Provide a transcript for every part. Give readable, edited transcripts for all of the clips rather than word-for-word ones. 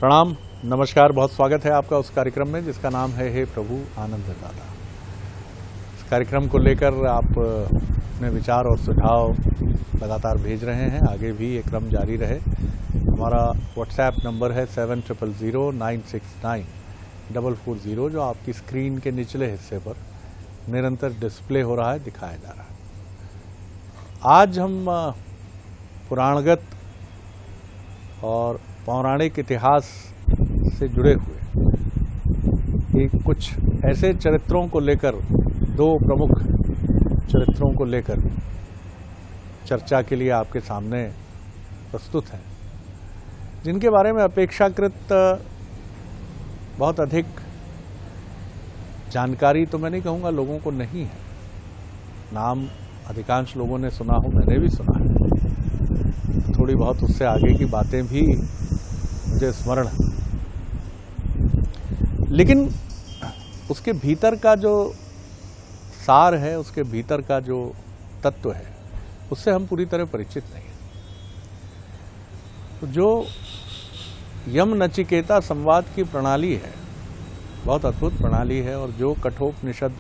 प्रणाम, नमस्कार। बहुत स्वागत है आपका उस कार्यक्रम में जिसका नाम है हे प्रभु आनंददाता। इस कार्यक्रम को लेकर आप अपने विचार और सुझाव लगातार भेज रहे हैं। आगे भी ये क्रम जारी रहे। हमारा व्हाट्सएप नंबर है 7000969440, जो आपकी स्क्रीन के निचले हिस्से पर निरंतर डिस्प्ले हो रहा है, दिखाया जा रहा है। आज हम पुराणगत और पौराणिक इतिहास से जुड़े हुए कुछ ऐसे चरित्रों को लेकर, दो प्रमुख चरित्रों को लेकर चर्चा के लिए आपके सामने प्रस्तुत हैं, जिनके बारे में अपेक्षाकृत बहुत अधिक जानकारी तो मैं नहीं कहूँगा लोगों को नहीं है। नाम अधिकांश लोगों ने सुना हो, मैंने भी सुना है। थोड़ी बहुत उससे आगे की बातें भी मुझे स्मरण है, लेकिन उसके भीतर का जो सार है, उसके भीतर का जो तत्व है, उससे हम पूरी तरह परिचित नहीं हैं। तो जो यम नचिकेता संवाद की प्रणाली है, बहुत अद्भुत प्रणाली है, और जो कठोपनिषद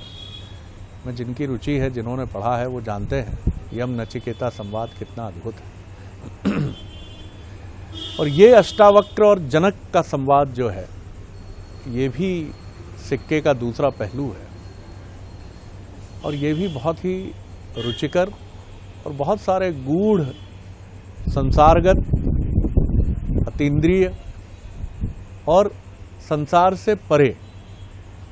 में जिनकी रुचि है, जिन्होंने पढ़ा है, वो जानते हैं यम नचिकेता संवाद कितना अद्भुत है। और ये अष्टावक्र और जनक का संवाद जो है, ये भी सिक्के का दूसरा पहलू है, और ये भी बहुत ही रुचिकर और बहुत सारे गूढ़, संसारगत, अतीन्द्रिय और संसार से परे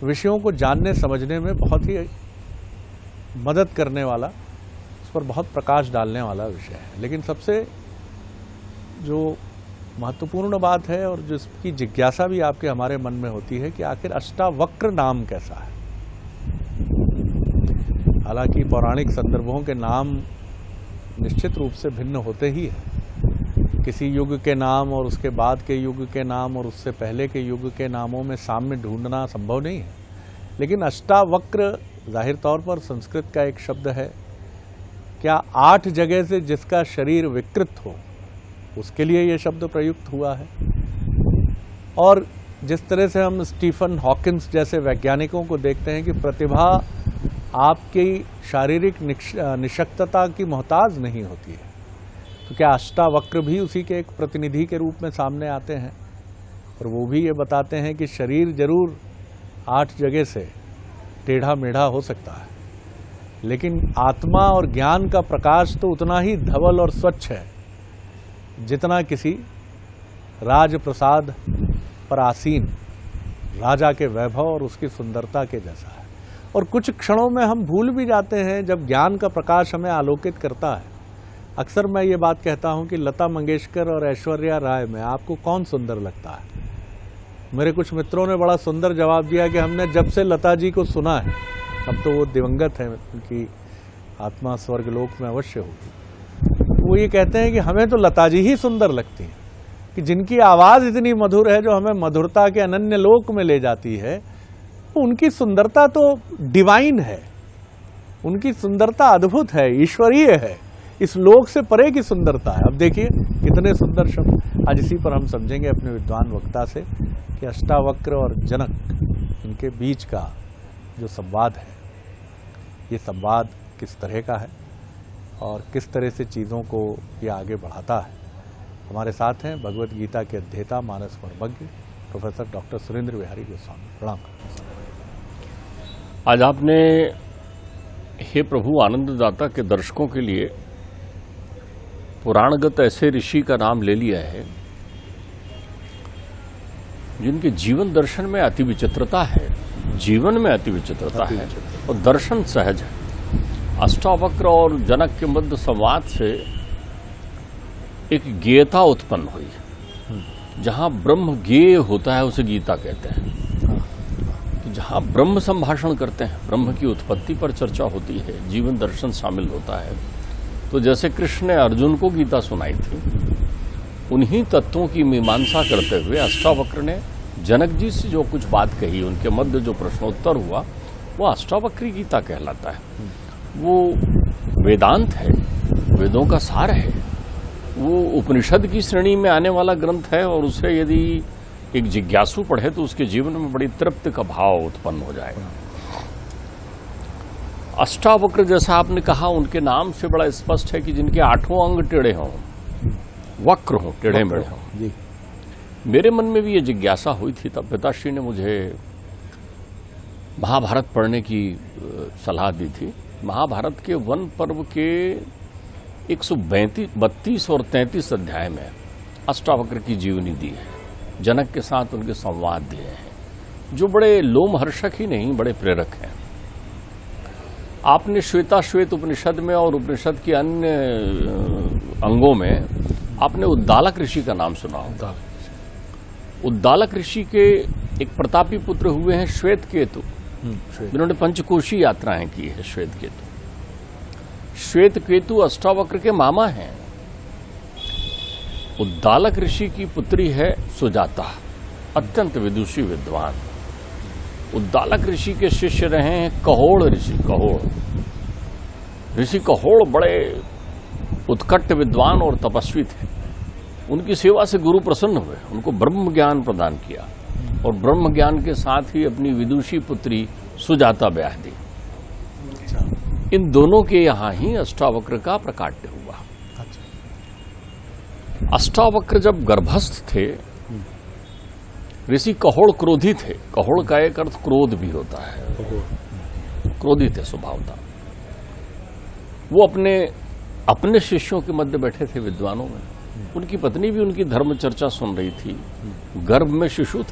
विषयों को जानने समझने में बहुत ही मदद करने वाला, उस पर बहुत प्रकाश डालने वाला विषय है। लेकिन सबसे जो महत्वपूर्ण बात है और जिसकी जिज्ञासा भी आपके हमारे मन में होती है कि आखिर अष्टावक्र नाम कैसा है। हालांकि पौराणिक संदर्भों के नाम निश्चित रूप से भिन्न होते ही हैं। किसी युग के नाम और उसके बाद के युग के नाम और उससे पहले के युग के नामों में साम्य ढूंढना संभव नहीं है। लेकिन अष्टावक्र जाहिर तौर पर संस्कृत का एक शब्द है। क्या 8 जगह से जिसका शरीर विकृत हो, उसके लिए ये शब्द प्रयुक्त हुआ है। और जिस तरह से हम स्टीफन हॉकिंस जैसे वैज्ञानिकों को देखते हैं कि प्रतिभा आपकी शारीरिक निशक्तता की मोहताज नहीं होती है, तो क्या अष्टावक्र भी उसी के एक प्रतिनिधि के रूप में सामने आते हैं। और वो भी ये बताते हैं कि शरीर जरूर 8 जगह से टेढ़ा मेढ़ा हो सकता है, लेकिन आत्मा और ज्ञान का प्रकाश तो उतना ही धवल और स्वच्छ है जितना किसी राजप्रसाद पर आसीन राजा के वैभव और उसकी सुंदरता के जैसा है। और कुछ क्षणों में हम भूल भी जाते हैं जब ज्ञान का प्रकाश हमें आलोकित करता है। अक्सर मैं ये बात कहता हूँ कि लता मंगेशकर और ऐश्वर्या राय में आपको कौन सुंदर लगता है। मेरे कुछ मित्रों ने बड़ा सुंदर जवाब दिया कि हमने जब से लता जी को सुना है, अब तो वो दिवंगत है, उनकी आत्मा स्वर्गलोक में अवश्य होगी, वो ये कहते हैं कि हमें तो लता जी ही सुंदर लगती हैं, कि जिनकी आवाज़ इतनी मधुर है, जो हमें मधुरता के अनन्य लोक में ले जाती है। तो उनकी सुंदरता तो डिवाइन है, उनकी सुंदरता अद्भुत है, ईश्वरीय है, इस लोक से परे की सुंदरता है। अब देखिए कितने सुंदर शब्द। आज इसी पर हम समझेंगे अपने विद्वान वक्ता से कि अष्टावक्र और जनक, इनके बीच का जो संवाद है, ये संवाद किस तरह का है और किस तरह से चीज़ों को ये आगे बढ़ाता है। हमारे साथ हैं भगवत गीता के अध्येता, मानस मर्मज्ञ प्रोफेसर डॉक्टर सुरेंद्र बिहारी गोस्वामी। प्रणाम। आज आपने हे प्रभु आनंददाता के दर्शकों के लिए पुराणगत ऐसे ऋषि का नाम ले लिया है जिनके जीवन दर्शन में अति विचित्रता है, जीवन में अति विचित्रता है और दर्शन सहज है। अष्टावक्र और जनक के मध्य संवाद से एक गेयता उत्पन्न हुई। जहां ब्रह्म गेय होता है उसे गीता कहते हैं। जहां ब्रह्म संभाषण करते हैं, ब्रह्म की उत्पत्ति पर चर्चा होती है, जीवन दर्शन शामिल होता है। तो जैसे कृष्ण ने अर्जुन को गीता सुनाई थी, उन्हीं तत्वों की मीमांसा करते हुए अष्टावक्र ने जनक जी से जो कुछ बात कही, उनके मध्य जो प्रश्नोत्तर हुआ, वो अष्टावक्री गीता कहलाता है। वो वेदांत है, वेदों का सार है, वो उपनिषद की श्रेणी में आने वाला ग्रंथ है और उसे यदि एक जिज्ञासु पढ़े तो उसके जीवन में बड़ी तृप्ति का भाव उत्पन्न हो जाएगा। अष्टावक्र जैसा आपने कहा, उनके नाम से बड़ा स्पष्ट है कि जिनके 8 अंग टेढ़े हों, वक्र हों, टेढ़े मेढ़े हों। मेरे मन में भी ये जिज्ञासा हुई थी, तब पिताश्री ने मुझे महाभारत पढ़ने की सलाह दी थी। महाभारत के वन पर्व के 132 और 33 अध्याय में अष्टावक्र की जीवनी दी है, जनक के साथ उनके संवाद दिए हैं, जो बड़े लोमहर्षक ही नहीं, बड़े प्रेरक हैं। आपने श्वेताश्वेत उपनिषद में और उपनिषद के अन्य अंगों में आपने उद्दालक ऋषि का नाम सुना होगा। उद्दालक ऋषि के एक प्रतापी पुत्र हुए हैं श्वेत केतु, जिन्होंने पंचकोशी यात्राएं की है। श्वेत केतु अष्टावक्र के मामा हैं। उद्दालक ऋषि की पुत्री है सुजाता, अत्यंत विदुषी विद्वान। उद्दालक ऋषि के शिष्य रहे हैं कहोड़ ऋषि। ऋषि कहोड़ बड़े उत्कट विद्वान और तपस्वी थे। उनकी सेवा से गुरु प्रसन्न हुए, उनको ब्रह्म ज्ञान प्रदान किया और ब्रह्म ज्ञान के साथ ही अपनी विदुषी पुत्री सुजाता ब्याह दी। इन दोनों के यहां ही अष्टावक्र का प्रकाट्य हुआ। अष्टावक्र जब गर्भस्थ थे, ऋषि कहोड़ क्रोधी थे। कहोड़ का एक अर्थ क्रोध भी होता है, क्रोधी थे स्वभावतः। वो अपने शिष्यों के मध्य बैठे थे विद्वानों में। उनकी पत्नी भी उनकी धर्म चर्चा सुन रही थी। गर्भ में शिशु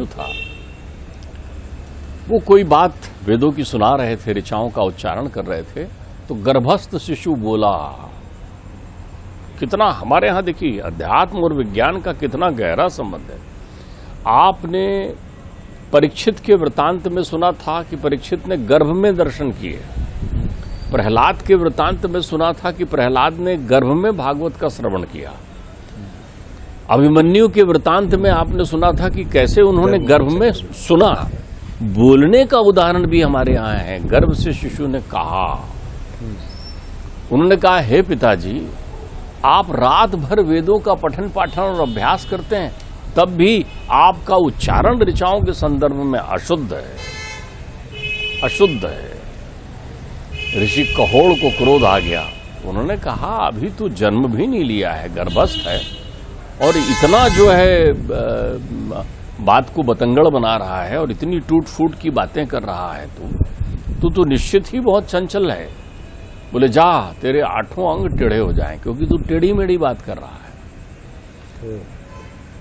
था। वो कोई बात वेदों की सुना रहे थे, ऋचाओं का उच्चारण कर रहे थे, तो गर्भस्थ शिशु बोला। कितना हमारे यहां देखिए अध्यात्म और विज्ञान का कितना गहरा संबंध है। आपने परीक्षित के वृतांत में सुना था कि परीक्षित ने गर्भ में दर्शन किए। प्रहलाद के वृतांत में सुना था कि प्रहलाद ने गर्भ में भागवत का श्रवण किया। अभिमन्यु के वृतांत में आपने सुना था कि कैसे उन्होंने गर्भ में सुना। बोलने का उदाहरण भी हमारे यहाँ है। गर्भ से शिशु ने कहा, उन्होंने कहा, हे पिताजी, आप रात भर वेदों का पठन पाठन और अभ्यास करते हैं, तब भी आपका उच्चारण ऋचाओं के संदर्भ में अशुद्ध है। ऋषि कहोड़ को क्रोध आ गया। उन्होंने कहा, अभी तो जन्म भी नहीं लिया है, गर्भस्थ है, और इतना जो है बात को बतंगड़ बना रहा है और इतनी टूट फूट की बातें कर रहा है। तू तो निश्चित ही बहुत चंचल है। बोले, जा, तेरे 8 अंग टेढ़े हो जाएं, क्योंकि तू टेढ़ी मेढ़ी बात कर रहा है।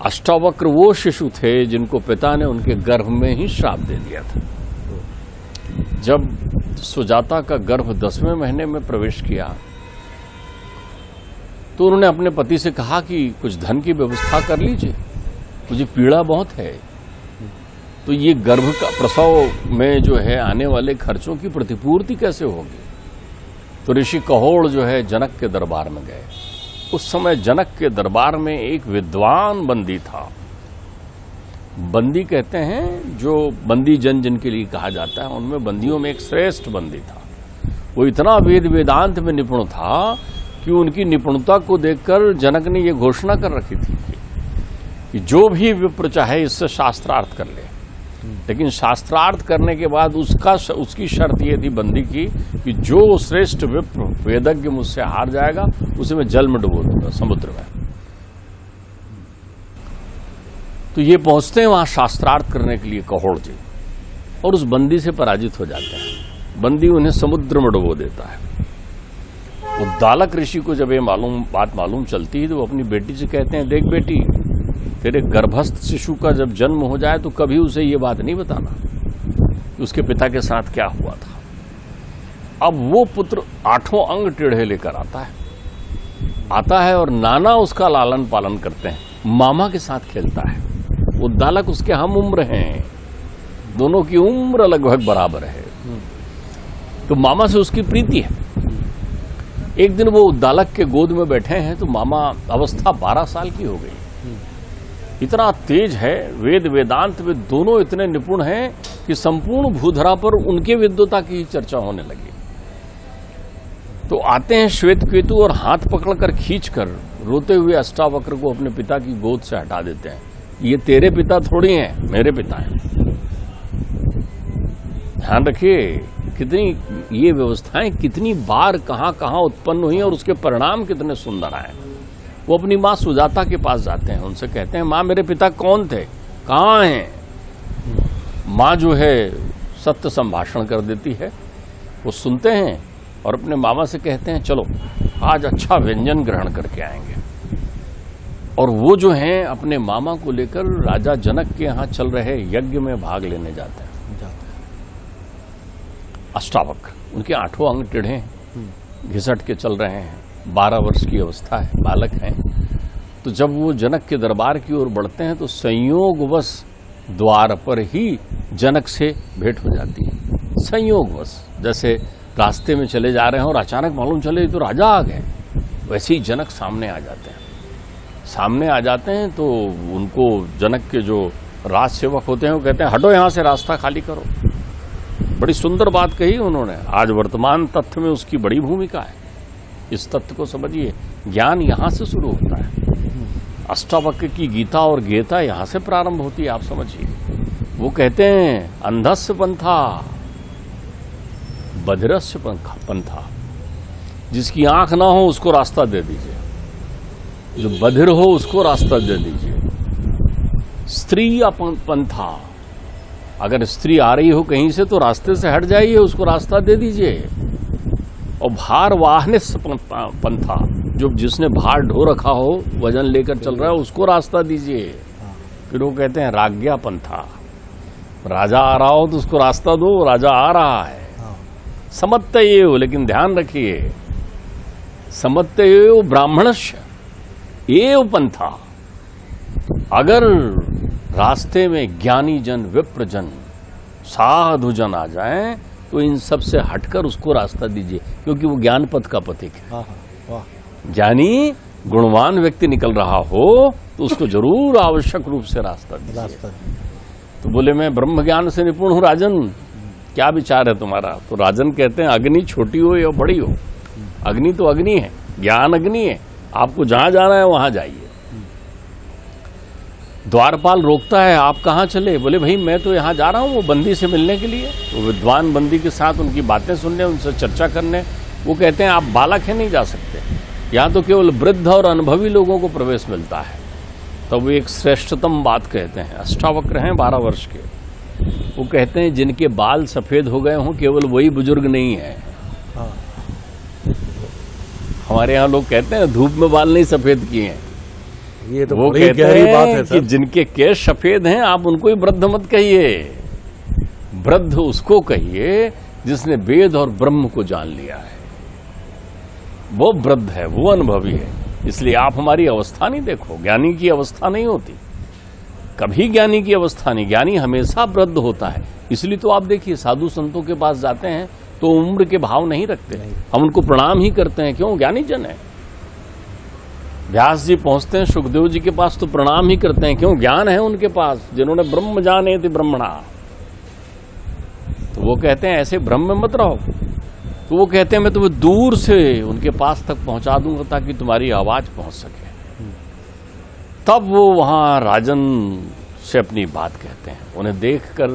अष्टावक्र वो शिशु थे जिनको पिता ने उनके गर्भ में ही श्राप दे दिया था। जब सुजाता का गर्भ 10वें महीने में प्रवेश किया तो उन्होंने अपने पति से कहा कि कुछ धन की व्यवस्था कर लीजिए, मुझे पीड़ा बहुत है। तो ये गर्भ का प्रसव में जो है आने वाले खर्चों की प्रतिपूर्ति कैसे होगी? तो ऋषि कहोड़ जो है जनक के दरबार में गए। उस समय जनक के दरबार में एक विद्वान बंदी था। बंदी कहते हैं जो बंदी जन जिनके लिए कहा जाता है, उनमें बंदियों में एक श्रेष्ठ बंदी था। वो इतना वेद वेदांत में निपुण था कि उनकी निपुणता को देखकर जनक ने ये घोषणा कर रखी थी कि जो भी विप्र चाहे इससे शास्त्रार्थ कर ले, लेकिन शास्त्रार्थ करने के बाद उसकी शर्त ये थी बंदी की कि जो श्रेष्ठ विप्र वेदज्ञ मुझसे हार जाएगा उसे मैं जल में डुबो दूंगा, समुद्र में। तो ये पहुंचते हैं वहां शास्त्रार्थ करने के लिए कहोड़ जी, और उस बंदी से पराजित हो जाते हैं। बंदी उन्हें समुद्र में डुबो देता है। उद्दालक ऋषि को जब ये बात मालूम चलती है तो वो अपनी बेटी से कहते हैं, देख बेटी, तेरे गर्भस्थ शिशु का जब जन्म हो जाए तो कभी उसे ये बात नहीं बताना कि उसके पिता के साथ क्या हुआ था। अब वो पुत्र 8 अंग टेढ़े लेकर आता है और नाना उसका लालन पालन करते हैं, मामा के साथ खेलता है। उद्दालक उसके हम उम्र हैं, दोनों की उम्र लगभग बराबर है, तो मामा से उसकी प्रीति है। एक दिन वो उद्दालक के गोद में बैठे हैं तो मामा अवस्था 12 साल की हो गई। इतना तेज है, वेद वेदांत में दोनों इतने निपुण हैं कि संपूर्ण भूधरा पर उनके विद्वता की चर्चा होने लगी। तो आते हैं श्वेत केतु और हाथ पकड़कर खींचकर रोते हुए अष्टावक्र को अपने पिता की गोद से हटा देते हैं। ये तेरे पिता थोड़ी हैं, मेरे पिता हैं। ध्यान रखिए कितनी ये व्यवस्थाएं कितनी बार कहां कहां उत्पन्न हुई और उसके परिणाम कितने सुंदर आए। वो अपनी माँ सुजाता के पास जाते हैं, उनसे कहते हैं माँ मेरे पिता कौन थे, कहाँ हैं। माँ जो है सत्य संभाषण कर देती है, वो सुनते हैं और अपने मामा से कहते हैं चलो आज अच्छा व्यंजन ग्रहण करके आएंगे। और वो जो हैं अपने मामा को लेकर राजा जनक के यहाँ चल रहे यज्ञ में भाग लेने जाते हैं। अष्टावक्र, उनके 8 अंग टेढ़े हैं, घिसट के चल रहे हैं, 12 वर्ष की अवस्था है, बालक हैं। तो जब वो जनक के दरबार की ओर बढ़ते हैं तो संयोगवश द्वार पर ही जनक से भेंट हो जाती है। संयोगवश, जैसे रास्ते में चले जा रहे हैं और अचानक मालूम चले तो राजा आ गए, वैसे ही जनक सामने आ जाते हैं। सामने आ जाते हैं तो उनको जनक के जो राज सेवक होते हैं वो कहते हैं हटो यहाँ से, रास्ता खाली करो। बड़ी सुंदर बात कही उन्होंने। आज वर्तमान तथ्य में उसकी बड़ी भूमिका है, इस तथ्य को समझिए। ज्ञान यहां से शुरू होता है। अष्टावक्र की गीता और गीता यहां से प्रारंभ होती है, आप समझिए। वो कहते हैं अंधस्य पंथा बधिरस्य पंथा, जिसकी आंख ना हो उसको रास्ता दे दीजिए, जो बधिर हो उसको रास्ता दे दीजिए। स्त्री पंथा, अगर स्त्री आ रही हो कहीं से तो रास्ते से हट जाइए, उसको रास्ता दे दीजिए। और भार वाहने पंथा, जो जिसने भार ढो रखा हो, वजन लेकर चल रहा है, उसको रास्ता दीजिए। फिर वो कहते हैं राज्ञा पंथा, राजा आ रहा हो तो उसको रास्ता दो, राजा आ रहा है। समत्त ये हो, लेकिन ध्यान रखिए समत्त ये हो ब्राह्मणस्य एव पंथा। अगर रास्ते में ज्ञानी जन, विप्र जन, साधु जन आ जाएं तो इन सब से हटकर उसको रास्ता दीजिए, क्योंकि वो ज्ञान पथ का प्रतीक है। ज्ञानी गुणवान व्यक्ति निकल रहा हो तो उसको जरूर आवश्यक रूप से रास्ता दीजिए। तो बोले मैं ब्रह्म ज्ञान से निपुण हूं राजन, क्या विचार है तुम्हारा। तो राजन कहते हैं अग्नि छोटी हो या बड़ी हो, अग्नि तो अग्नि है, ज्ञान अग्नि है, आपको जहां जाना है वहां जाइए। द्वारपाल रोकता है, आप कहाँ चले। बोले भाई मैं तो यहाँ जा रहा हूँ वो बंदी से मिलने के लिए, वो विद्वान बंदी के साथ उनकी बातें सुनने, उनसे चर्चा करने। वो कहते हैं आप बालक हैं, नहीं जा सकते, यहाँ तो केवल वृद्ध और अनुभवी लोगों को प्रवेश मिलता है। तो वो एक श्रेष्ठतम बात कहते हैं। अष्टावक्र हैं 12 वर्ष के, वो कहते हैं जिनके बाल सफेद हो गए हों केवल वही बुजुर्ग नहीं है। हमारे यहाँ लोग कहते हैं धूप में बाल नहीं सफेद किए हैं, ये तो वो बड़ी गहरी बात है सर। कि जिनके केश सफेद हैं आप उनको ही वृद्ध मत कहिए, वृद्ध उसको कहिए जिसने वेद और ब्रह्म को जान लिया है, वो वृद्ध है, वो अनुभवी है। इसलिए आप हमारी अवस्था नहीं देखो, ज्ञानी की अवस्था नहीं होती कभी, ज्ञानी की अवस्था नहीं, ज्ञानी हमेशा वृद्ध होता है। इसलिए तो आप देखिए साधु संतों के पास जाते हैं तो उम्र के भाव नहीं रखते, हम उनको प्रणाम ही करते हैं, क्यों, ज्ञानी जन है। व्यास जी पहुंचते हैं सुखदेव जी के पास तो प्रणाम ही करते हैं, क्यों, ज्ञान है उनके पास, जिन्होंने ब्रह्म जाने थे ब्रह्मणा। तो वो कहते हैं ऐसे भ्रम में मत रहो। तो वो कहते हैं मैं तुम्हें दूर से उनके पास तक पहुंचा दूंगा ताकि तुम्हारी आवाज पहुंच सके। तब वो वहां राजन से अपनी बात कहते हैं। उन्हें देखकर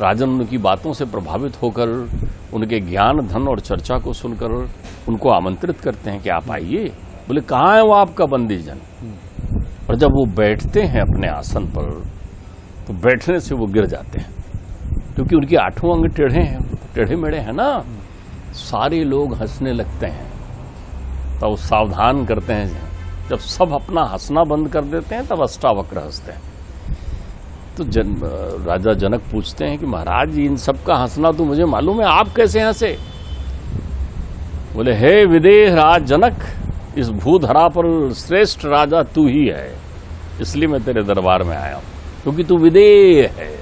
राजन उनकी बातों से प्रभावित होकर उनके ज्ञान धन और चर्चा को सुनकर उनको आमंत्रित करते हैं कि आप आइए। बोले कहाँ है वो आपका बंदी जन। और जब वो बैठते हैं अपने आसन पर तो बैठने से वो गिर जाते हैं, क्योंकि उनके 8 अंग टेढ़े हैं, टेढ़े मेढ़े हैं ना। सारे लोग हंसने लगते हैं, तब वो सावधान करते हैं। जब सब अपना हंसना बंद कर देते हैं तब अष्टावक्र हंसते हैं। तो राजा जनक पूछते हैं कि महाराज इन सब का हंसना तो मुझे मालूम है, आप कैसे हंसे। बोले हे विदेह राज जनक, इस भूधरा पर श्रेष्ठ राजा तू ही है, इसलिए मैं तेरे दरबार में आया हूं, क्योंकि तू विदेह है,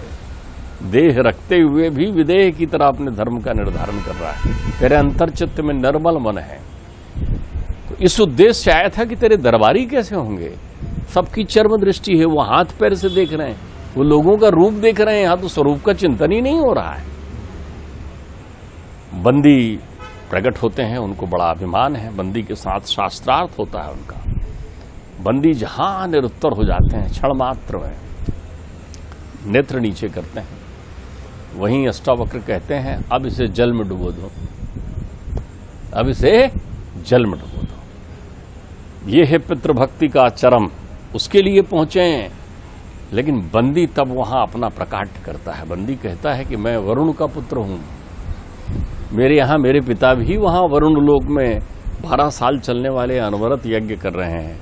देह रखते हुए भी विदेह की तरह अपने धर्म का निर्धारण कर रहा है। तेरे अंतर्चित्त में निर्मल मन है। तो इस उद्देश्य से आया था कि तेरे दरबारी कैसे होंगे। सबकी चर्म दृष्टि है, वो हाथ पैर से देख रहे हैं, वो लोगों का रूप देख रहे हैं, यहाँ तो स्वरूप का चिंतन ही नहीं हो रहा है। बंदी प्रकट होते हैं, उनको बड़ा अभिमान है। बंदी के साथ शास्त्रार्थ होता है उनका। बंदी जहां निरुत्तर हो जाते हैं, क्षण मात्र में नेत्र नीचे करते हैं, वहीं अष्टावक्र कहते हैं अब इसे जल में डुबो दो, अब इसे जल में डुबो दो। ये है पितृभक्ति का चरम, उसके लिए पहुंचे। लेकिन बंदी तब वहां अपना प्रकाट करता है। बंदी कहता है कि मैं वरुण का पुत्र हूं, मेरे यहाँ मेरे पिता भी वहां वरुण लोक में 12 साल चलने वाले अनवरत यज्ञ कर रहे हैं।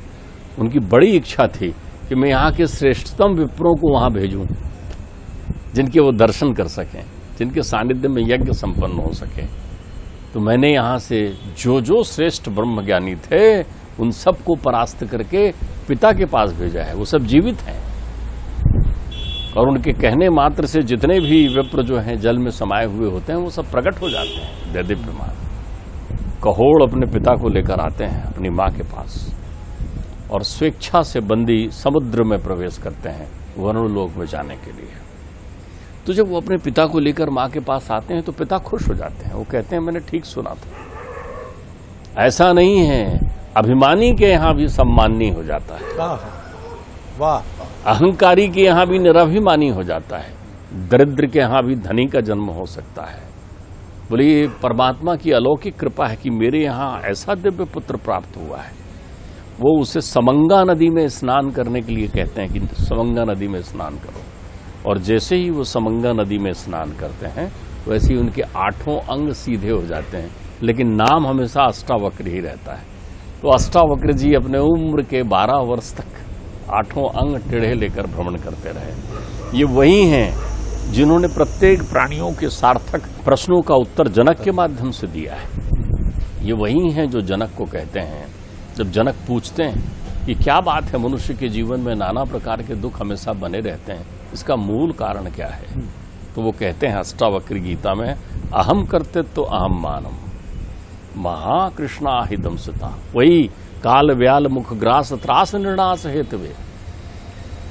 उनकी बड़ी इच्छा थी कि मैं यहाँ के श्रेष्ठतम विप्रों को वहां भेजूं, जिनके वो दर्शन कर सकें, जिनके सानिध्य में यज्ञ संपन्न हो सके। तो मैंने यहाँ से जो जो श्रेष्ठ ब्रह्मज्ञानी थे उन सबको परास्त करके पिता के पास भेजा है। वो सब जीवित हैं और उनके कहने मात्र से जितने भी विप्र जो हैं जल में समाये हुए होते हैं वो सब प्रकट हो जाते हैं दैदिप्यमान। कहोड़ अपने पिता को लेकर आते हैं अपनी माँ के पास और स्वेच्छा से बंदी समुद्र में प्रवेश करते हैं वरुण लोक में जाने के लिए। तो जब वो अपने पिता को लेकर माँ के पास आते हैं तो पिता खुश हो जाते हैं। वो कहते हैं मैंने ठीक सुना था, ऐसा नहीं है, अभिमानी के यहाँ भी सम्मानी हो जाता है, वाह, अहंकारी के यहाँ भी निराभिमानी हो जाता है, दरिद्र के यहाँ भी धनी का जन्म हो सकता है। बोले ये परमात्मा की अलौकिक कृपा है कि मेरे यहाँ ऐसा दिव्य पुत्र प्राप्त हुआ है। वो उसे समंगा नदी में स्नान करने के लिए कहते हैं कि समंगा नदी में स्नान करो। और जैसे ही वो समंगा नदी में स्नान करते हैं वैसे ही उनके 8 अंग सीधे हो जाते हैं, लेकिन नाम हमेशा अष्टावक्र ही रहता है। तो अष्टावक्र जी अपने उम्र के 12 वर्ष तक 8 अंग टेढ़े लेकर भ्रमण करते रहे। ये वही हैं जिन्होंने प्रत्येक प्राणियों के सार्थक प्रश्नों का उत्तर जनक के माध्यम से दिया है। ये वही हैं जो जनक को कहते हैं, जब जनक पूछते हैं कि क्या बात है मनुष्य के जीवन में नाना प्रकार के दुख हमेशा बने रहते हैं, इसका मूल कारण क्या है, तो वो कहते हैं अष्टावक्र गीता में, अहम कर्तृत्व अहम मानम महाकृष्णा हिदम सुता। वही काल व्याल मुख ग्रास त्रास निर्णास हेतवे।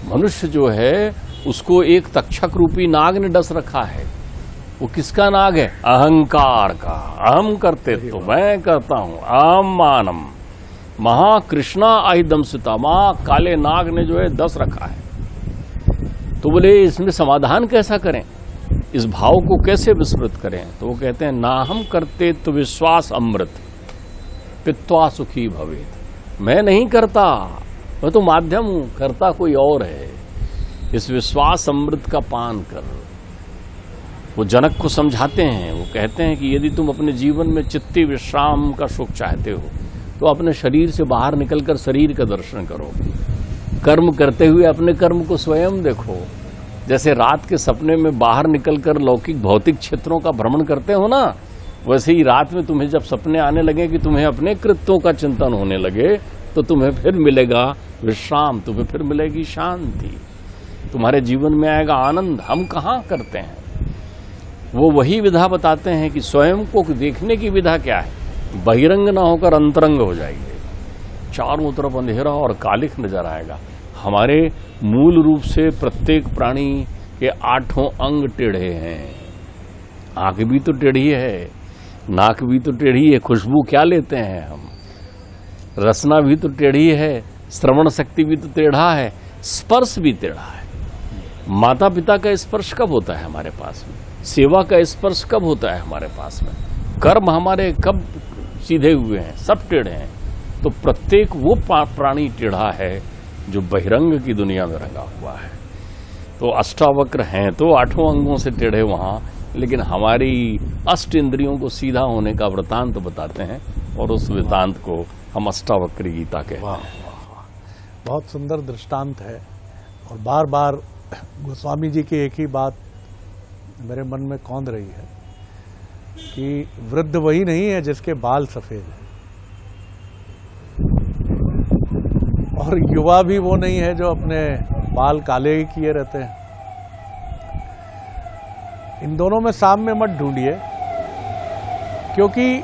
मनुष्य जो है उसको एक तक्षक रूपी नाग ने डस रखा है। वो किसका नाग है? अहंकार का। अहम करते तो मैं करता हूं, अहम मानम महाकृष्णा आहिदम सुता। मां काले नाग ने जो है डस रखा है। तो बोले इसमें समाधान कैसा करें, इस भाव को कैसे विस्मृत करें? तो वो कहते हैं ना हम करते तो विश्वास अमृत पित्वा सुखी भवेत। मैं नहीं करता, मैं तो माध्यम हूं, करता कोई और है। इस विश्वास अमृत का पान कर। वो जनक को समझाते हैं, वो कहते हैं कि यदि तुम अपने जीवन में चित्ती विश्राम का सुख चाहते हो तो अपने शरीर से बाहर निकलकर शरीर का दर्शन करो। कर्म करते हुए अपने कर्म को स्वयं देखो। जैसे रात के सपने में बाहर निकलकर लौकिक भौतिक क्षेत्रों का भ्रमण करते हो ना, वैसे ही रात में तुम्हें जब सपने आने लगे कि तुम्हें अपने कृत्यों का चिंतन होने लगे तो तुम्हें फिर मिलेगा विश्राम, तुम्हें फिर मिलेगी शांति, तुम्हारे जीवन में आएगा आनंद। हम कहाँ करते हैं? वो वही विधा बताते हैं कि स्वयं को देखने की विधा क्या है, बहिरंग ना होकर अंतरंग हो जाएंगे। चारों तरफ अंधेरा और कालिख नजर आएगा। हमारे मूल रूप से प्रत्येक प्राणी के 8 अंग टेढ़े हैं। आंख भी तो टेढ़ी है, नाक भी तो टेढ़ी है, खुशबू क्या लेते हैं हम, रसना भी तो टेढ़ी है, श्रवण शक्ति भी तो टेढ़ा है, स्पर्श भी टेढ़ा है। माता पिता का स्पर्श कब होता है हमारे पास में, सेवा का स्पर्श कब होता है हमारे पास में, कर्म हमारे कब सीधे हुए हैं, सब टेढ़े हैं। तो प्रत्येक वो प्राणी टेढ़ा है जो बहिरंग की दुनिया में रंगा हुआ है। तो अष्टावक्र हैं तो 8 अंगों से टेढ़े वहां, लेकिन हमारी अष्ट इंद्रियों को सीधा होने का वृतांत बताते हैं और उस वृतांत को हम अष्टावक्र गीता कहते हैं। बहुत सुंदर दृष्टांत है। और बार बार गोस्वामी जी की एक ही बात मेरे मन में कौंध रही है कि वृद्ध वही नहीं है जिसके बाल सफेद हैं, और युवा भी वो नहीं है जो अपने बाल काले ही किए रहते हैं। इन दोनों में साम्य मत ढूंढिए, क्योंकि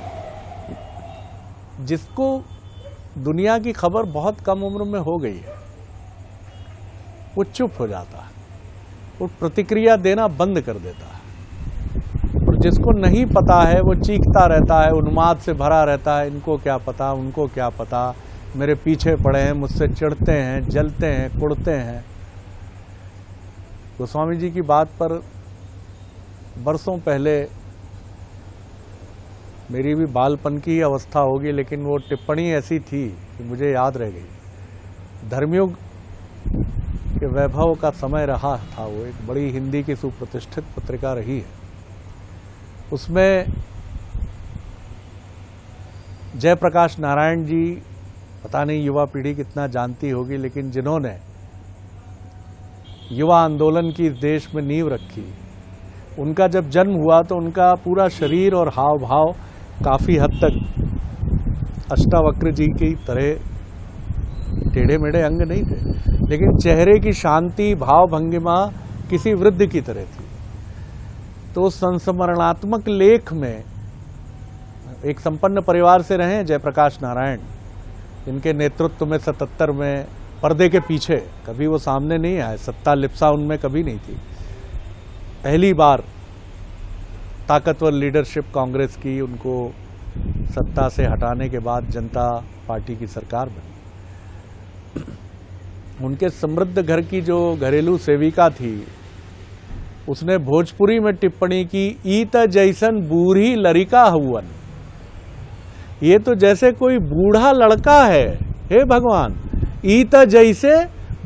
जिसको दुनिया की खबर बहुत कम उम्र में हो गई है वो चुप हो जाता है, वो प्रतिक्रिया देना बंद कर देता है। और जिसको नहीं पता है वो चीखता रहता है, उन्माद से भरा रहता है, इनको क्या पता, उनको क्या पता, मेरे पीछे पड़े हैं, मुझसे चिढ़ते हैं, जलते हैं, कुड़ते हैं। गोस्वामी जी की बात पर बरसों पहले मेरी भी बालपन की अवस्था होगी, लेकिन वो टिप्पणी ऐसी थी कि मुझे याद रह गई। धर्मयुग के वैभव का समय रहा था, वो एक बड़ी हिंदी की सुप्रतिष्ठित पत्रिका रही है। उसमें जयप्रकाश नारायण जी, पता नहीं युवा पीढ़ी कितना जानती होगी, लेकिन जिन्होंने युवा आंदोलन की इस देश में नींव रखी, उनका जब जन्म हुआ तो उनका पूरा शरीर और हाव भाव काफ़ी हद तक अष्टावक्र जी की तरह टेढ़े मेढ़े अंग नहीं थे, लेकिन चेहरे की शांति, भाव भंगिमा किसी वृद्ध की तरह थी। तो संस्मरणात्मक लेख में एक संपन्न परिवार से रहे जयप्रकाश नारायण, जिनके नेतृत्व में 77 में पर्दे के पीछे, कभी वो सामने नहीं आए, सत्ता लिप्सा उनमें कभी नहीं थी। पहली बार ताकतवर लीडरशिप कांग्रेस की, उनको सत्ता से हटाने के बाद जनता पार्टी की सरकार बनी। उनके समृद्ध घर की जो घरेलू सेविका थी, उसने भोजपुरी में टिप्पणी की, ईत जैसन बूढ़ी लड़िका हुवन। ये तो जैसे कोई बूढ़ा लड़का है, हे भगवान, ईत जैसे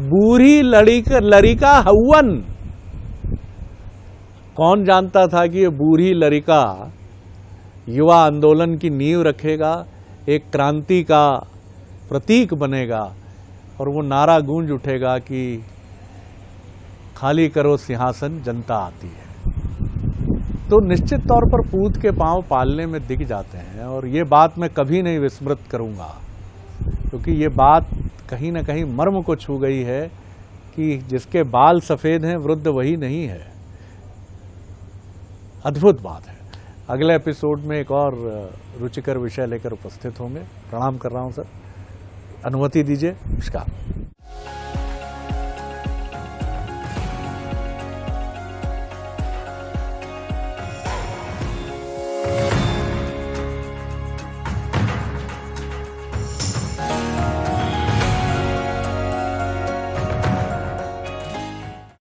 बूढ़ी लड़िका हुवन। कौन जानता था कि ये बूढ़ी लड़िका युवा आंदोलन की नींव रखेगा, एक क्रांति का प्रतीक बनेगा, और वो नारा गूंज उठेगा कि खाली करो सिंहासन, जनता आती है। तो निश्चित तौर पर पूत के पांव पालने में दिख जाते हैं, और ये बात मैं कभी नहीं विस्मृत करूंगा, क्योंकि ये बात कहीं ना कहीं मर्म को छू गई है कि जिसके बाल सफेद हैं वृद्ध वही नहीं है। अद्भुत बात है। अगले एपिसोड में एक और रुचिकर विषय लेकर उपस्थित होंगे। प्रणाम कर रहा हूं सर, अनुमति दीजिए। नमस्कार।